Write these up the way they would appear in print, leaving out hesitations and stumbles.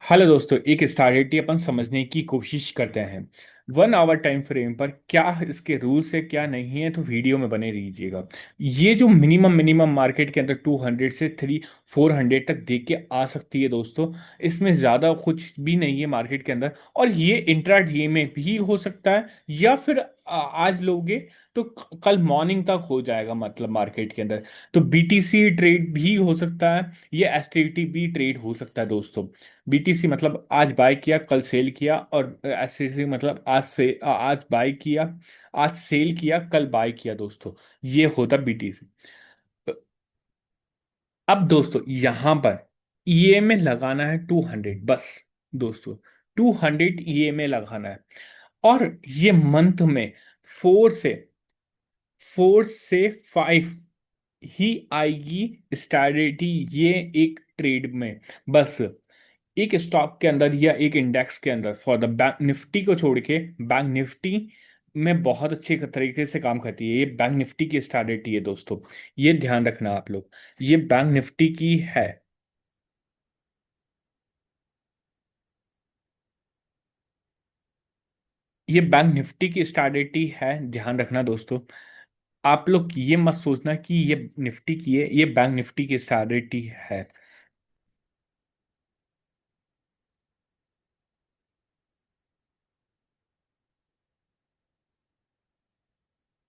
Hello दोस्तों, एक strategy अपन समझने की कोशिश करते हैं। 1 आवर टाइम फ्रेम पर क्या इसके रूल्स है, क्या नहीं है, तो वीडियो में बने रहिएगा। ये जो मिनिमम मिनिमम मार्केट के अंदर 200 से 400 तक देख के आ सकती है दोस्तों। इसमें ज़्यादा कुछ भी नहीं है मार्केट के अंदर, और ये इंट्राडे में भी हो सकता है, या फिर आज लोगे तो कल मॉर्निंग तक हो जाएगा, मतलब मार्केट के अंदर। तो बीटीसी ट्रेड भी हो सकता है, ये एसटीटी भी ट्रेड हो सकता है दोस्तों। बीटीसी मतलब आज बाय किया कल सेल किया, और एसटीसी मतलब आज बाय किया, आज सेल किया कल बाय किया दोस्तों। ये होता बीटीसी। अब दोस्तों यहां पर ईएमए लगाना है 200 बस दोस्तों। 200 ईएमए लगाना है, और ये मंथ में फोर से 5 ही आएगी स्ट्रैटेजी, ये एक ट्रेड में। बस एक स्टॉक के अंदर या एक इंडेक्स के अंदर, फॉर द बैंक निफ्टी को छोड़ के, बैंक निफ्टी में बहुत अच्छे तरीके से काम करती है। ये बैंक निफ्टी की स्ट्रैटेजी है दोस्तों, ये ध्यान रखना आप लोग। ये बैंक निफ्टी की है। ये बैंक निफ्टी की स्ट्रैटेजी है, ध्यान रखना दोस्तों। आप लोग ये मत सोचना कि ये निफ्टी की है, ये बैंक निफ्टी की स्ट्रैटेजी है।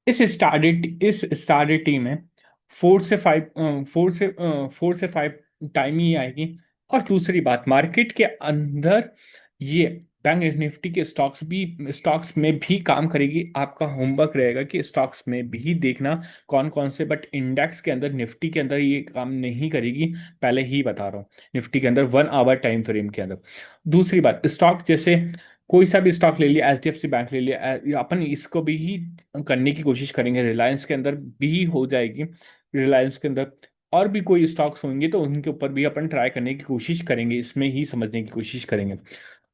इस स्टार्डिटी में 4 से 5 टाइम ही आएगी। और दूसरी बात, मार्केट के अंदर ये बैंक निफ्टी के स्टॉक्स में भी काम करेगी। आपका होमवर्क रहेगा कि स्टॉक्स में भी देखना कौन कौन से, बट इंडेक्स के अंदर, निफ्टी के अंदर ये काम नहीं करेगी। पहले ही बता रहा हूँ, निफ्टी के अंदर 1 आवर टाइम फ्रेम के अंदर। दूसरी बात, स्टॉक जैसे कोई सा भी स्टॉक ले लिया, एचडीएफसी बैंक ले लिया, अपन इसको भी ही करने की कोशिश करेंगे। रिलायंस के अंदर भी हो जाएगी, रिलायंस के अंदर और भी कोई स्टॉक्स होंगे तो उनके ऊपर भी अपन ट्राई करने की कोशिश करेंगे, इसमें ही समझने की कोशिश करेंगे।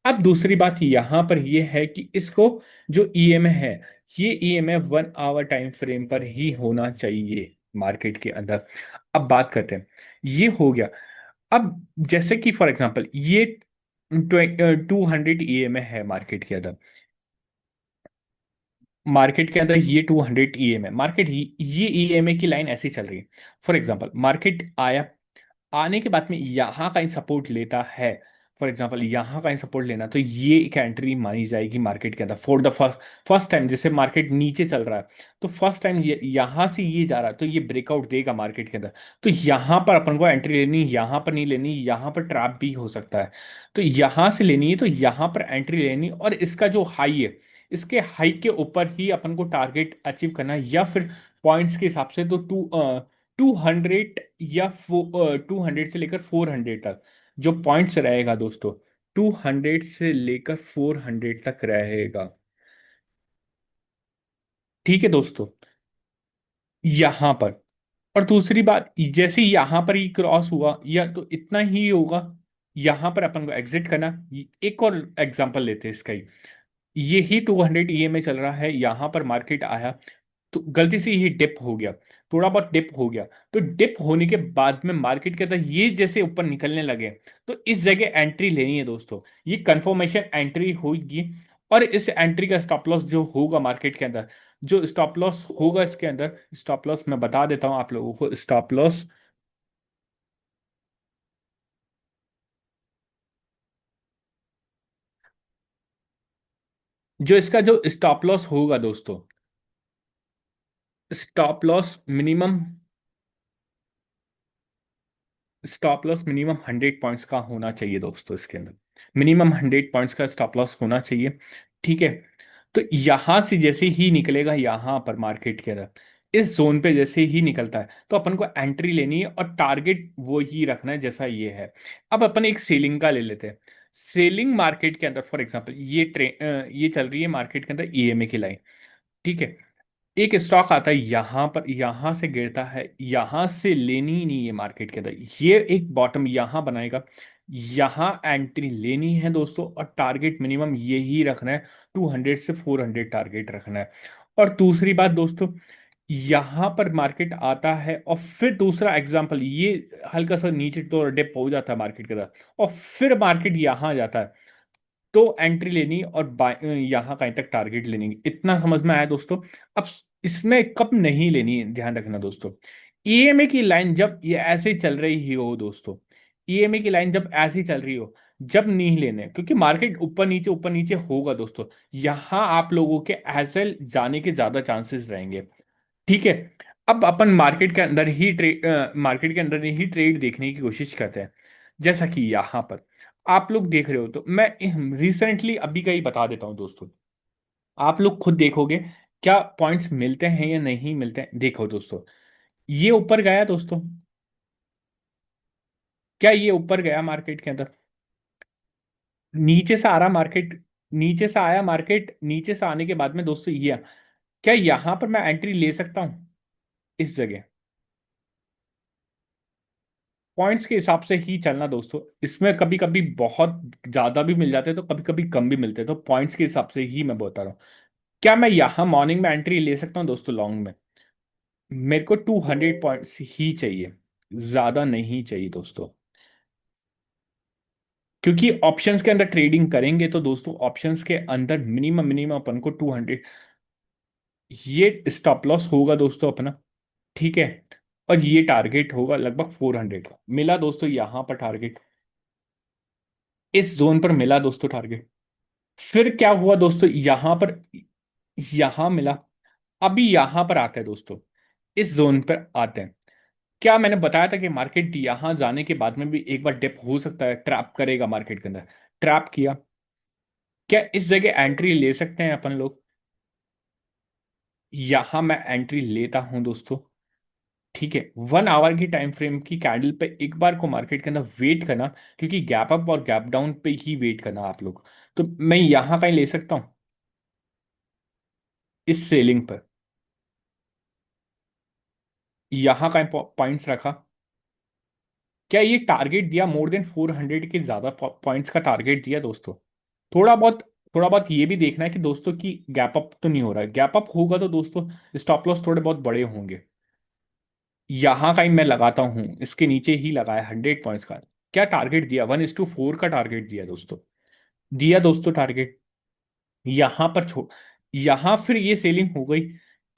अब दूसरी बात यहां पर यह है कि इसको जो ईएमए है, ये ईएमए 1 आवर टाइम फ्रेम पर ही होना चाहिए मार्केट के अंदर। अब बात करते हैं, ये हो गया। अब जैसे कि फॉर एग्जांपल ये 200 ईएमए है मार्केट के अंदर। ये 200 ईएमए मार्केट ही, ये ईएमए की लाइन ऐसी चल रही है। फॉर एग्जांपल मार्केट आया, आने के बाद में यहाँ का सपोर्ट लेता है। फॉर एग्जांपल यहाँ का सपोर्ट लेना, तो ये एक एंट्री मानी जाएगी मार्केट के अंदर फॉर द फर्स्ट टाइम। जैसे मार्केट नीचे चल रहा है, तो फर्स्ट टाइम ये यहाँ से ये जा रहा है, तो ये ब्रेकआउट देगा मार्केट के अंदर। तो यहाँ पर अपन को एंट्री लेनी, यहाँ पर नहीं लेनी, यहाँ पर ट्रैप भी हो सकता है। तो यहाँ से लेनी है, तो यहाँ पर एंट्री लेनी, और इसका जो हाई है, इसके हाई के ऊपर ही अपन को टारगेट अचीव करना है, या फिर पॉइंट्स के हिसाब से तो 200 या 200 से लेकर 400 तक जो पॉइंट्स रहेगा दोस्तों। 200 से लेकर 400 तक रहेगा। ठीक है दोस्तों, यहां पर। और दूसरी बात, जैसे ही यहां पर ही क्रॉस हुआ, या तो इतना ही होगा, यहां पर अपन को एग्जिट करना। एक और एग्जांपल लेते हैं इसका ही। ये ही 200 ईएमए चल रहा है, यहां पर मार्केट आया, तो गलती से ये डिप हो गया, थोड़ा बहुत डिप हो गया। तो डिप होने के बाद में मार्केट के अंदर ये जैसे ऊपर निकलने लगे, तो इस जगह एंट्री लेनी है दोस्तों। ये कंफर्मेशन एंट्री होगी, और इस एंट्री का स्टॉप लॉस जो होगा मार्केट के अंदर, जो स्टॉप लॉस होगा इसके अंदर, स्टॉप लॉस मैं बता देता हूं आप लोगों को। स्टॉप लॉस, जो इसका जो स्टॉप लॉस होगा दोस्तों, stop loss minimum stop loss minimum 100 points का होना चाहिए दोस्तों। इसके अंदर मिनिमम 100 पॉइंट्स का स्टॉप लॉस होना चाहिए। ठीक है, तो यहां से जैसे ही निकलेगा, यहां पर मार्केट के अंदर इस जोन पे जैसे ही निकलता है, तो अपन को एंट्री लेनी है, और टारगेट वो ही रखना है जैसा ये है। अब अपन एक सेलिंग का ले लेते हैं। सेलिंग मार्केट के अंदर, फॉर एग्जांपल ये चल रही है मार्केट के अंदर ईएमए की लाइन। ठीक है, एक स्टॉक आता है यहां पर, यहां से गिरता है, यहां से लेनी ही नहीं है मार्केट के अंदर। ये एक बॉटम यहां बनाएगा, यहां एंट्री लेनी है दोस्तों, और टारगेट मिनिमम ये ही रखना है, 200 से 400 टारगेट रखना है। और दूसरी बात दोस्तों, यहां पर मार्केट आता है और फिर दूसरा एग्जांपल ये हल्का सा नीचे तो डिप हो जाता है मार्केट के साथ, और फिर मार्केट यहां आ जाता है, तो एंट्री लेनी और यहां कहीं तक टारगेट लेनी, इतना समझ में आया दोस्तों। अब इसमें कब नहीं लेनी है ध्यान रखना दोस्तों। ईएमए की लाइन जब ये ऐसे चल रही ही हो दोस्तों, ईएमए की लाइन जब ऐसे ही चल रही हो, जब नहीं लेने, क्योंकि मार्केट ऊपर नीचे होगा दोस्तों, यहां आप लोगों के एसएल जाने के ज्यादा चांसेस रहेंगे। ठीक है। अब अपन मार्केट के अंदर ही ट्रेड देखने की कोशिश करते हैं। जैसा कि यहां पर आप लोग देख रहे हो, तो मैं रिसेंटली अभी का ही बता देता हूं दोस्तों, आप लोग खुद देखोगे क्या पॉइंट्स मिलते हैं या नहीं मिलते हैं। देखो दोस्तों, ये ऊपर गया दोस्तों, क्या ये ऊपर गया मार्केट के अंदर, नीचे से आ रहा मार्केट, नीचे से आया मार्केट, नीचे से आने के बाद में दोस्तों ये, क्या यहां पर मैं एंट्री ले सकता हूं इस जगह। पॉइंट्स के हिसाब से ही चलना दोस्तों, इसमें कभी कभी बहुत ज्यादा भी मिल जाते हैं तो कभी कभी कम भी मिलते हैं, तो पॉइंट्स के हिसाब से ही मैं बता रहा हूँ। क्या मैं यहां मॉर्निंग में एंट्री ले सकता हूँ दोस्तों लॉन्ग में। मेरे को 200 पॉइंट्स ही चाहिए, ज्यादा नहीं चाहिए दोस्तों। क्योंकि ऑप्शंस के अंदर ट्रेडिंग करेंगे तो दोस्तों ऑप्शंस के अंदर मिनिमम मिनिमम अपन को 200, ये स्टॉप लॉस होगा दोस्तों अपना। ठीक है। और ये टारगेट होगा लगभग 400 का, मिला दोस्तों यहां पर टारगेट, इस जोन पर मिला दोस्तों टारगेट। फिर क्या हुआ दोस्तों, यहां पर, यहां मिला, अभी यहां पर आते हैं दोस्तों, इस जोन पर आते हैं। क्या मैंने बताया था कि मार्केट यहां जाने के बाद में भी एक बार डिप हो सकता है, ट्रैप करेगा मार्केट के अंदर, ट्रैप किया, क्या इस जगह एंट्री ले सकते हैं अपन लोग। यहां मैं एंट्री लेता हूं दोस्तों। ठीक है। 1 आवर की टाइम फ्रेम की कैंडल पे एक बार को मार्केट के अंदर वेट करना, क्योंकि गैप अप और गैप डाउन पे ही वेट करना आप लोग। तो मैं यहां कहीं ले सकता हूं इस सेलिंग पर, यहां कहीं पॉइंट्स रखा, क्या ये टारगेट दिया, मोर देन 400 के ज्यादा पॉइंट्स का टारगेट दिया दोस्तों। थोड़ा बहुत, थोड़ा बहुत ये भी देखना है कि दोस्तों की गैप अप तो नहीं हो रहा है, गैप अप होगा तो दोस्तों स्टॉप लॉस थोड़े बहुत बड़े होंगे। यहां का ही मैं लगाता हूं, इसके नीचे ही लगाया 100 पॉइंट्स का, क्या टारगेट दिया, 1:4 का टारगेट दिया दोस्तों, दिया दोस्तों टारगेट। यहां पर छो यहां फिर ये सेलिंग हो गई,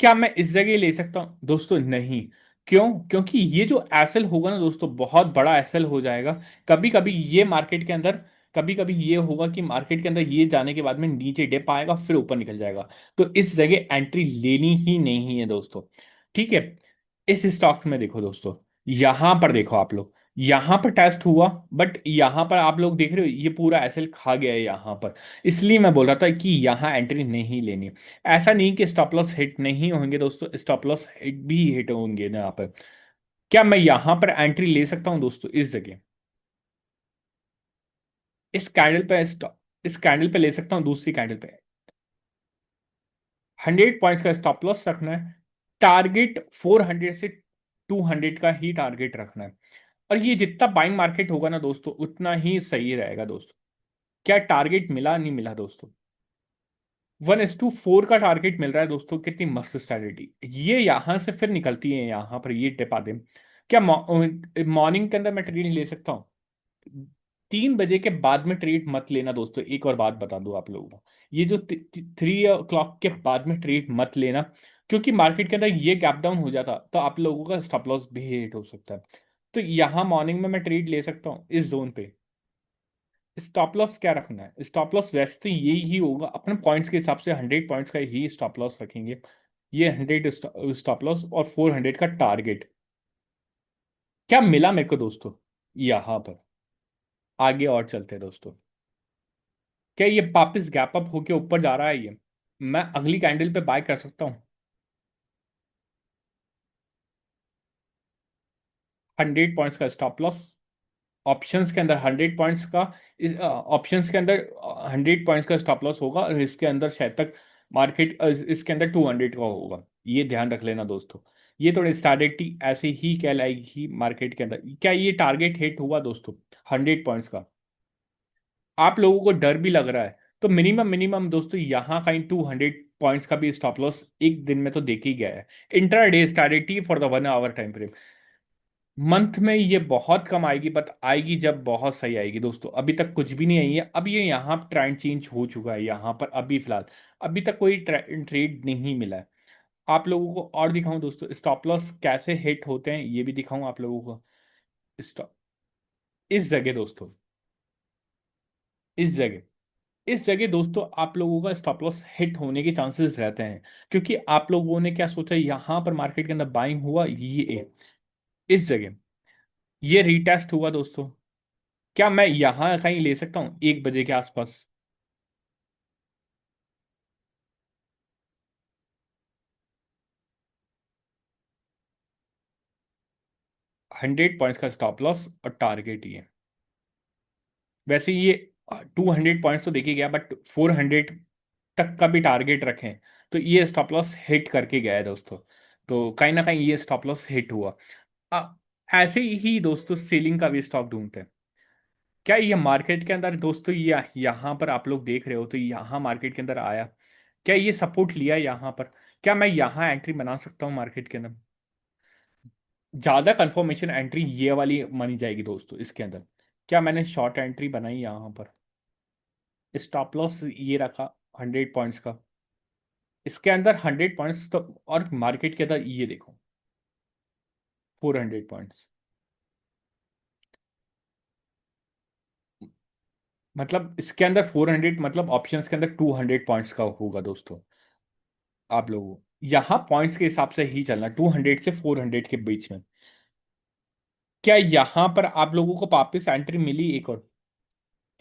क्या मैं इस जगह ले सकता हूं दोस्तों, नहीं। क्यों, क्योंकि ये जो एसएल होगा ना दोस्तों, बहुत बड़ा एसएल हो जाएगा। कभी कभी ये मार्केट के अंदर, कभी कभी ये होगा कि मार्केट के अंदर ये जाने के बाद में नीचे डिप आएगा फिर ऊपर निकल जाएगा, तो इस जगह एंट्री लेनी ही नहीं है दोस्तों। ठीक है। इस स्टॉक में देखो दोस्तों, यहां पर देखो आप लोग, यहां पर टेस्ट हुआ, बट यहां पर आप लोग देख रहे हो ये पूरा एसएल खा गया है यहां पर, इसलिए मैं बोल रहा था कि यहां एंट्री नहीं लेनी। ऐसा नहीं कि स्टॉप लॉस हिट नहीं होंगे दोस्तों, स्टॉप लॉस हिट भी हिट होंगे ना यहाँ पर। क्या मैं यहां पर एंट्री ले सकता हूं दोस्तों इस जगह, इस कैंडल पे इस कैंडल पे ले सकता हूं, दूसरी कैंडल पे 100 पॉइंट्स का स्टॉप लॉस रखना है, टारगेट 400 से 200 का ही टारगेट रखना है। और ये जितना बाइंग मार्केट होगा ना दोस्तों उतना ही सही रहेगा दोस्तों। क्या टारगेट मिला, नहीं मिला दोस्तों, 1:4 का टारगेट मिल रहा है दोस्तों, कितनी मस्त स्ट्रैटेजी। ये यहां से फिर निकलती है, यहां पर ये टिप आते हैं। क्या मॉर्निंग के अंदर मैं ट्रेड ले सकता हूँ, 3 बजे के बाद में ट्रेड मत लेना दोस्तों, एक और बात बता दूं आप लोगों को, ये जो 3 o'clock के बाद में ट्रेड मत लेना, क्योंकि मार्केट के अंदर ये गैप डाउन हो जाता तो आप लोगों का स्टॉप लॉस भी हिट हो सकता है। तो यहां मॉर्निंग में मैं ट्रेड ले सकता हूँ इस जोन पे। स्टॉप लॉस क्या रखना है, स्टॉप लॉस वैसे तो यही ही होगा, अपने पॉइंट्स के हिसाब से 100 पॉइंट्स का ही स्टॉप लॉस रखेंगे। ये 100 स्टॉप लॉस और 400 का टारगेट। क्या मिला मेरे को दोस्तों यहां पर, आगे और चलते हैं दोस्तों। क्या ये वापिस गैप अप होके ऊपर जा रहा है ये, मैं अगली कैंडल पे बाय कर सकता हूँ। 100 पॉइंट्स का स्टॉप लॉस, ऑप्शंस के अंदर 100 पॉइंट्स का, इस ऑप्शंस के अंदर 100 पॉइंट्स का स्टॉप लॉस होगा, और इसके अंदर शायद तक मार्केट इसके अंदर 200 का होगा, ये ध्यान रख लेना दोस्तों। ये थोड़ी स्ट्रैटेजी ऐसे ही कहलाएगी मार्केट के अंदर। क्या ये टारगेट हिट हुआ दोस्तों 100 पॉइंट्स का, आप लोगों को डर भी लग रहा है, तो मिनिमम मिनिमम दोस्तों यहाँ कहीं 200 पॉइंट्स का भी स्टॉप लॉस एक दिन में तो देख ही गया है। Intraday strategy for the 1 hour time frame, month में ये बहुत कम आएगी, बट आएगी जब बहुत सही आएगी दोस्तों। अभी तक कुछ भी नहीं आई है। अब ये यहाँ ट्रेंड चेंज हो चुका है यहाँ पर अभी फिलहाल। अभी तक कोई ट्रेड नहीं मिला है। आप लोगों को और दिखाऊं दोस्तों, स्टॉप लॉस कैसे हिट होते हैं ये भी दिखाऊं आप लोगों को। स्टॉप इस जगह दोस्तों, इस जगह इस जगह दोस्तों आप लोगों का स्टॉप लॉस हिट होने के चांसेस रहते हैं, क्योंकि आप लोगों ने क्या सोचा, यहाँ पर मार्केट के अंदर बाइंग हुआ, ये इस जगह ये रीटेस्ट हुआ दोस्तों। क्या मैं यहां कहीं ले सकता हूं 1 बजे के आसपास? 100 पॉइंट्स का स्टॉप लॉस और टारगेट ये। वैसे ये 200 पॉइंट्स तो देखी गया, बट 400 तक का भी टारगेट रखें तो ये स्टॉप लॉस हिट करके गया है दोस्तों। तो कहीं ना कहीं ये स्टॉप लॉस हिट हुआ। अ, ऐसे ही दोस्तों सेलिंग का भी स्टॉक ढूंढते हैं। क्या ये मार्केट के अंदर दोस्तों, ये यहाँ पर आप लोग देख रहे हो तो यहाँ मार्केट के अंदर आया, क्या ये सपोर्ट लिया यहाँ पर? क्या मैं यहाँ एंट्री बना सकता हूँ मार्केट के अंदर? ज्यादा कंफर्मेशन एंट्री ये वाली मानी जाएगी दोस्तों इसके अंदर। क्या मैंने शॉर्ट एंट्री बनाई यहाँ पर? स्टॉप लॉस ये रखा 100 पॉइंट्स का, इसके अंदर 100 पॉइंट्स तो, और मार्केट के अंदर ये देखो 400 पॉइंट्स, मतलब इसके अंदर 400, मतलब ऑप्शंस के अंदर 200 पॉइंट्स का होगा दोस्तों। आप लोगों को यहाँ पॉइंट्स के हिसाब से ही चलना, 200 से 400 के बीच में। क्या यहाँ पर आप लोगों को वापस एंट्री मिली एक और?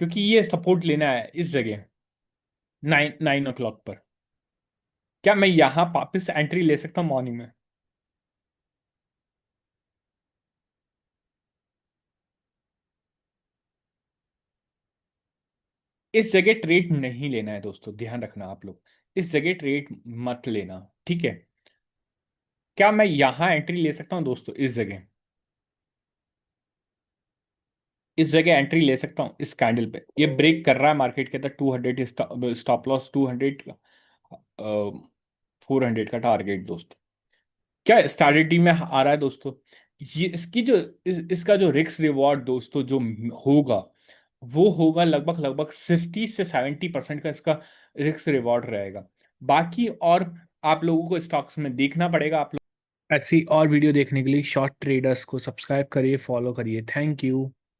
क्योंकि ये सपोर्ट लेना है इस जगह 9 9 ओ क्लॉक पर। क्या मैं यहाँ वापस एंट्री ले सकता हूँ मॉर्निंग में? इस जगह ट्रेड नहीं लेना है दोस्तों, ध्यान रखना आप लोग। इस जगह ट्रेड मत लेना, ठीक है? क्या मैं यहाँ एंट्री ले सकता हूँ दोस्तों इस जगह? इस जगह एंट्री ले सकता हूँ इस कैंडल पे, ये ब्रेक कर रहा है मार्केट के अंदर 200 स्टॉप लॉस, 200 400 का टारगेट दोस्तों। क्या स्ट्रैटेजी में आ रहा है दोस्तों? ये इसकी जो इसका जो रिस्क रिवॉर्ड दोस्तों जो होगा, वो होगा लगभग लगभग 50 से 70% का इसका रिस्क रिवॉर्ड रहेगा। बाकी और आप लोगों को स्टॉक्स में देखना पड़ेगा। आप लोग ऐसी और वीडियो देखने के लिए शॉर्ट ट्रेडर्स को सब्सक्राइब करिए, फॉलो करिए। Thank you.